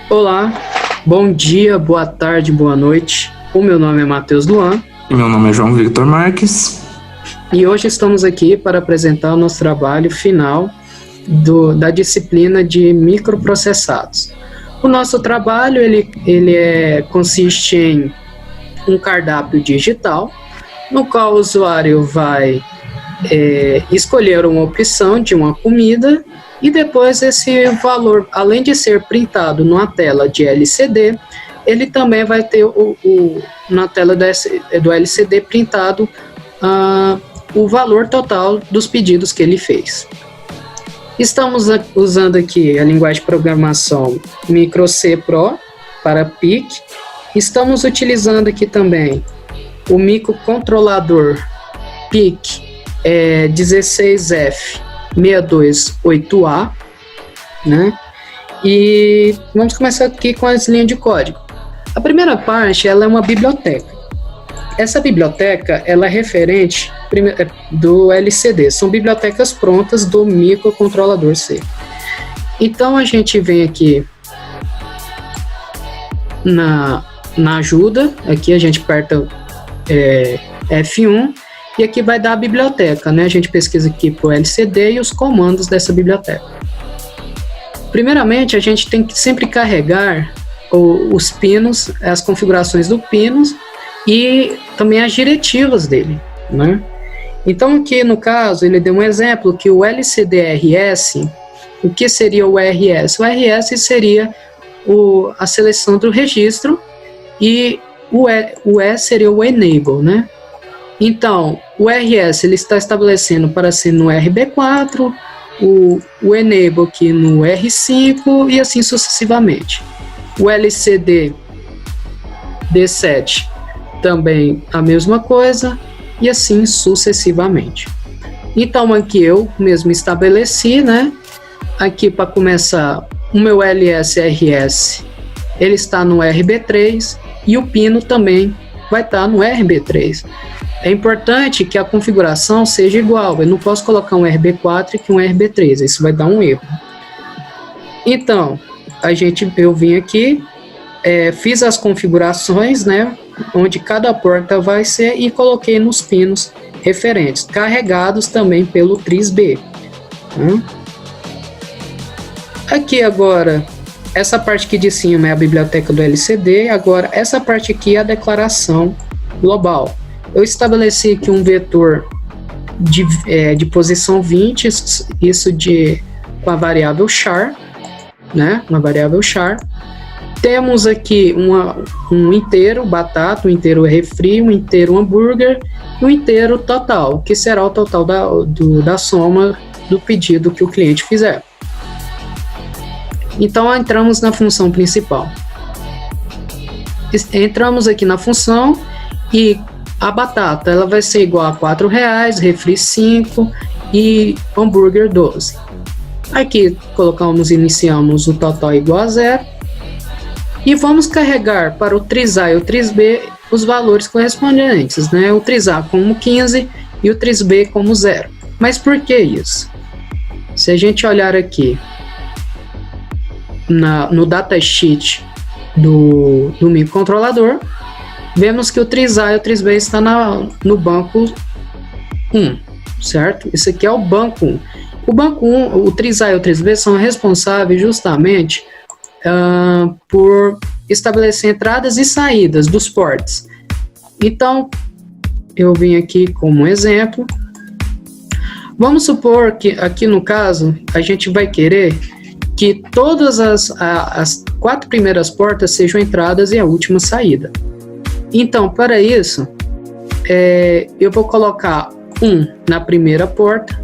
Olá, bom dia, boa tarde, boa noite. O meu nome é Matheus Luan. E meu nome é João Victor Marques. E hoje estamos aqui para apresentar o nosso trabalho final da disciplina de microprocessados. O nosso trabalho consiste em um cardápio digital, no qual o usuário vai escolher uma opção de uma comida e depois esse valor, além de ser printado numa tela de LCD, ele também vai ter na tela do LCD printado o valor total dos pedidos que ele fez. Estamos usando aqui a linguagem de programação MicroC Pro para PIC. Estamos utilizando aqui também o microcontrolador PIC 16F628A, né? E vamos começar aqui com as linhas de código. A primeira parte, ela é uma biblioteca. Essa biblioteca, ela é referente do LCD. São bibliotecas prontas do microcontrolador C. Então, a gente vem aqui na ajuda. Aqui a gente aperta F1 e aqui vai dar a biblioteca, né? A gente pesquisa aqui por LCD e os comandos dessa biblioteca. Primeiramente, a gente tem que sempre carregar os pinos, as configurações do pinos e também as diretivas dele, né? Então aqui no caso ele deu um exemplo que o LCD-RS, o que seria o RS? O RS seria a seleção do registro e o E seria o enable, né? Então o RS ele está estabelecendo para ser no RB4, o enable aqui no R5 e assim sucessivamente. O LCD D7 também a mesma coisa e assim sucessivamente. Então aqui eu mesmo estabeleci, né? Aqui para começar, o meu LSRS ele está no RB3 e o pino também vai estar no RB3. É importante que a configuração seja igual. Eu não posso colocar um RB4 e um RB3, isso vai dar um erro. Então eu vim aqui, fiz as configurações, né? Onde cada porta vai ser e coloquei nos pinos referentes, carregados também pelo TRIS-B. Aqui agora, essa parte aqui de cima é a biblioteca do LCD, agora essa parte aqui é a declaração global. Eu estabeleci aqui um vetor de posição 20, isso com a variável char, né? Uma variável char. Temos aqui um inteiro batata, um inteiro refri, um inteiro hambúrguer e um inteiro total, que será o total da soma do pedido que o cliente fizer. Então entramos na função principal. Entramos aqui na função e a batata ela vai ser igual a R$4, refri 5 e hambúrguer 12. Aqui iniciamos o total igual a 0. E vamos carregar para o TRIS-A e o TRIS-B os valores correspondentes, né? O TRIS-A como 15 e o TRIS-B como 0. Mas por que isso? Se a gente olhar aqui no datasheet do microcontrolador, vemos que o TRIS-A e o TRIS-B está no banco 1, certo? Isso aqui é o banco 1. O banco 1, o TRIS-A e o TRIS-B são responsáveis justamente por estabelecer entradas e saídas dos ports. Então, eu vim aqui como exemplo. Vamos supor que aqui no caso, a gente vai querer que todas as 4 primeiras portas sejam entradas e a última saída. Então, para isso, eu vou colocar 1 na primeira porta,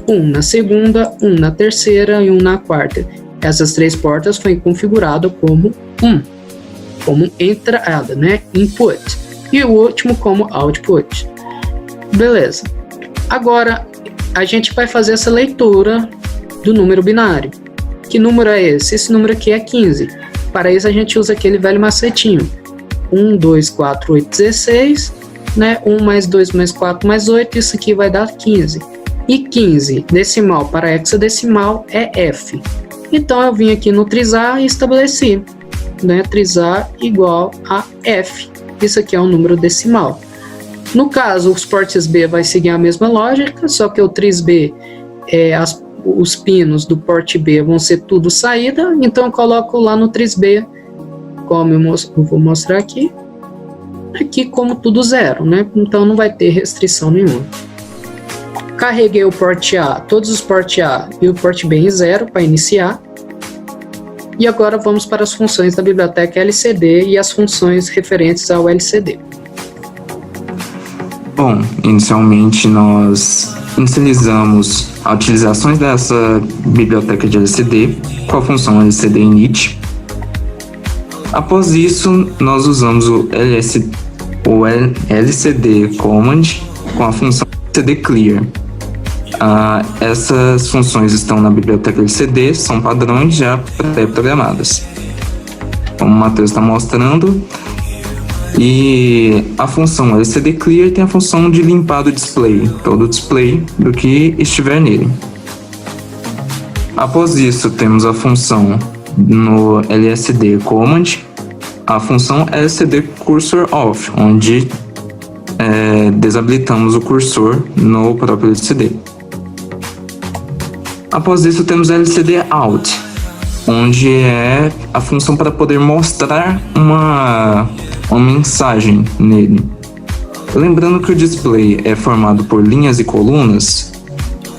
1 na segunda, 1 na terceira e 1 na quarta. Essas 3 portas foram configuradas como entrada, né? Input. E o último como output. Beleza. Agora, a gente vai fazer essa leitura do número binário. Que número é esse? Esse número aqui é 15. Para isso, a gente usa aquele velho macetinho. 1, 2, 4, 8, 16. Né? 1 mais 2 mais 4 mais 8. Isso aqui vai dar 15. E 15 decimal para hexadecimal é F. Então eu vim aqui no TRIS-A e estabeleci né, 3A igual a F. Isso aqui é um número decimal. No caso, os portes B vai seguir a mesma lógica, só que o 3B, os pinos do porte B vão ser tudo saída, então eu coloco lá no 3B, como eu vou mostrar aqui como tudo zero, né? Então não vai ter restrição nenhuma. Carreguei o porte A, todos os porte A e o porte B em zero para iniciar. E agora vamos para as funções da biblioteca LCD e as funções referentes ao LCD. Bom, inicialmente nós inicializamos as utilizações dessa biblioteca de LCD com a função LCD init. Após isso, nós usamos o LCD command com a função LCD clear. Essas funções estão na biblioteca LCD, são padrões já pré-programadas. Como o Matheus está mostrando. E a função LCD clear tem a função de limpar do display, todo o display do que estiver nele. Após isso, temos a função no LSD command, a função LCD cursor off, onde desabilitamos o cursor no próprio LCD. Após isso, temos LCD out, onde é a função para poder mostrar uma mensagem nele. Lembrando que o display é formado por linhas e colunas,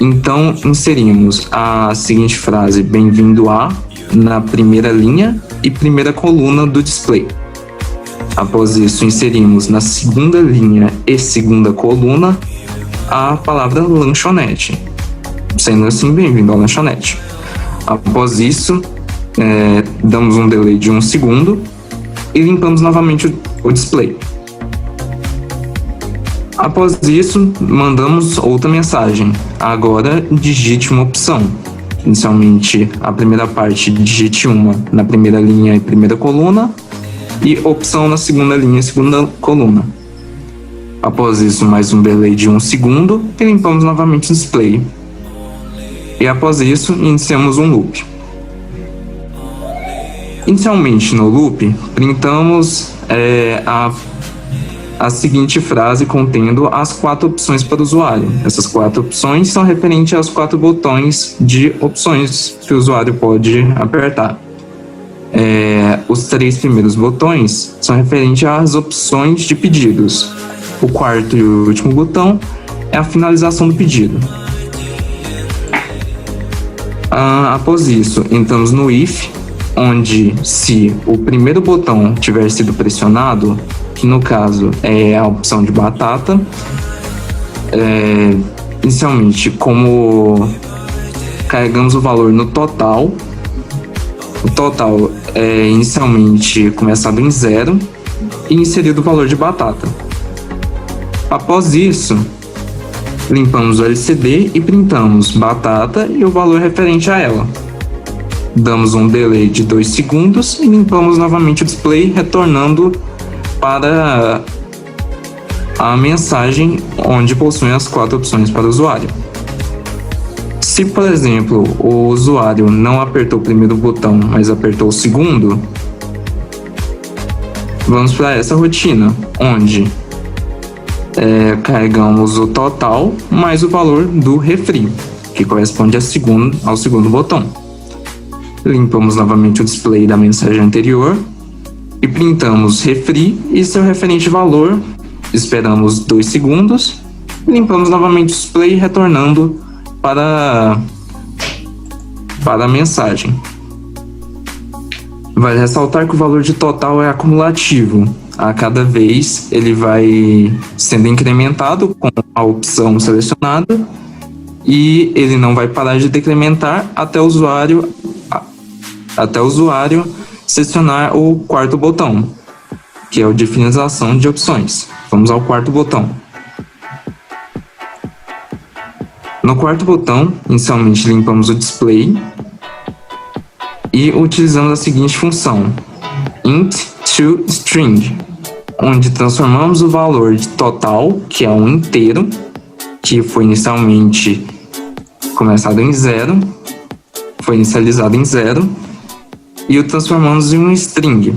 então inserimos a seguinte frase: bem-vindo a, na primeira linha e primeira coluna do display. Após isso, inserimos na segunda linha e segunda coluna a palavra lanchonete, sendo assim, bem-vindo à lanchonete. Após isso, damos um delay de 1 segundo e limpamos novamente o display. Após isso, mandamos outra mensagem. Agora, digite uma opção. Inicialmente, a primeira parte, digite uma na primeira linha e primeira coluna, e opção na segunda linha e segunda coluna. Após isso, mais um delay de 1 segundo e limpamos novamente o display. E após isso, iniciamos um loop. Inicialmente no loop, printamos a seguinte frase contendo as 4 opções para o usuário. Essas 4 opções são referentes aos 4 botões de opções que o usuário pode apertar. Os 3 primeiros botões são referentes às opções de pedidos. O 4º e o último botão é a finalização do pedido. Após isso, entramos no if, onde se o primeiro botão tiver sido pressionado, que no caso é a opção de batata, inicialmente, como carregamos o valor no total, o total é inicialmente começado em 0 e inserido o valor de batata. Após isso, limpamos o LCD e printamos batata e o valor referente a ela. Damos um delay de 2 segundos e limpamos novamente o display, retornando para a mensagem onde possui as 4 opções para o usuário. Se, por exemplo, o usuário não apertou o primeiro botão, mas apertou o segundo, vamos para essa rotina, onde carregamos o total mais o valor do refri, que corresponde ao segundo botão. Limpamos novamente o display da mensagem anterior e printamos refri e seu referente valor. Esperamos 2 segundos, limpamos novamente o display, retornando para a mensagem. Vale ressaltar que o valor de total é acumulativo. A cada vez ele vai sendo incrementado com a opção selecionada e ele não vai parar de decrementar até o usuário selecionar o 4º botão, que é o de finalização de opções. Vamos ao 4º botão. No 4º botão, inicialmente limpamos o display e utilizamos a seguinte função: int to string, onde transformamos o valor de total, que é um inteiro, que foi inicializado em 0, e o transformamos em um string.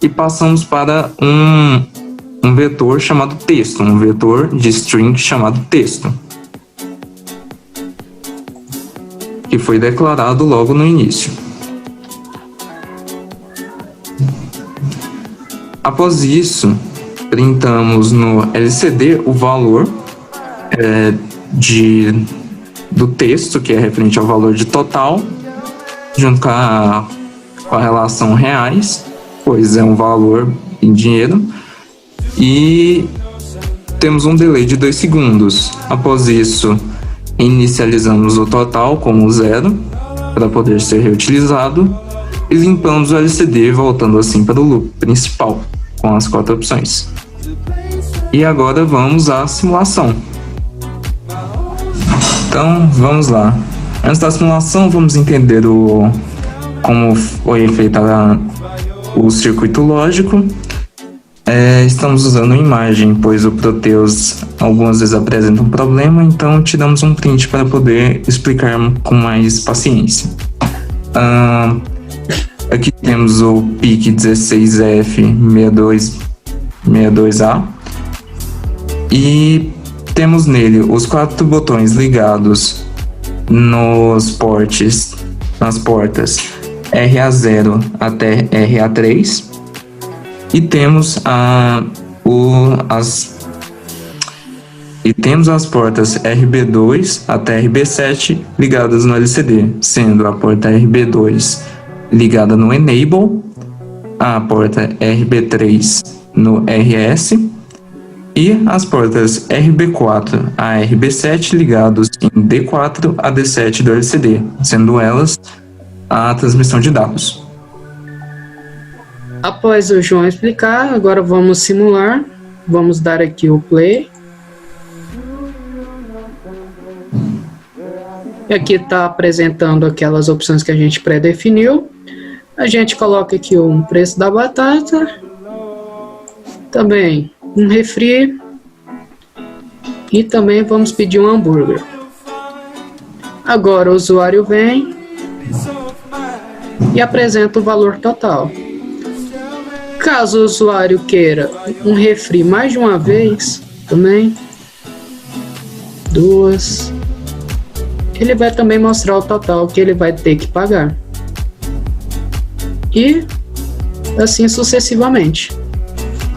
E passamos para um vetor chamado texto, um vetor de string chamado texto, que foi declarado logo no início. Após isso, printamos no LCD o valor do texto, que é referente ao valor de total, junto com a relação reais, pois é um valor em dinheiro, e temos um delay de 2 segundos. Após isso, inicializamos o total como 0 para poder ser reutilizado e limpamos o LCD, voltando assim para o loop principal com as 4 opções. E agora vamos à simulação. Então vamos lá. Antes da simulação, vamos entender como foi feita o circuito lógico. Estamos usando imagem, pois o Proteus algumas vezes apresenta um problema, então tiramos um print para poder explicar com mais paciência. Aqui temos o PIC 16F62A e temos nele os 4 botões ligados nas portas RA0 até RA3 e temos as portas RB2 até RB7 ligadas no LCD, sendo a porta RB2 ligada no Enable, a porta RB3 no RS e as portas RB4 a RB7 ligados em D4 a D7 do LCD, sendo elas a transmissão de dados. Após o João explicar, agora vamos simular. Vamos dar aqui o play. E aqui está apresentando aquelas opções que a gente pré-definiu. A gente coloca aqui um preço da batata. Também um refri. E também vamos pedir um hambúrguer. Agora o usuário vem e apresenta o valor total. Caso o usuário queira um refri mais de uma vez, também 2, ele vai também mostrar o total que ele vai ter que pagar. E assim sucessivamente.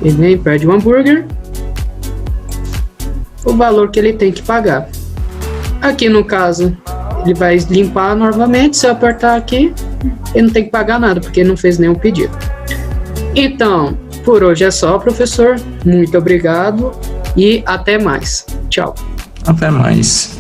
Ele vem, pede um hambúrguer, o valor que ele tem que pagar. Aqui no caso, ele vai limpar novamente. Se eu apertar aqui, ele não tem que pagar nada, porque ele não fez nenhum pedido. Então, por hoje é só, professor. Muito obrigado e até mais. Tchau. Até mais.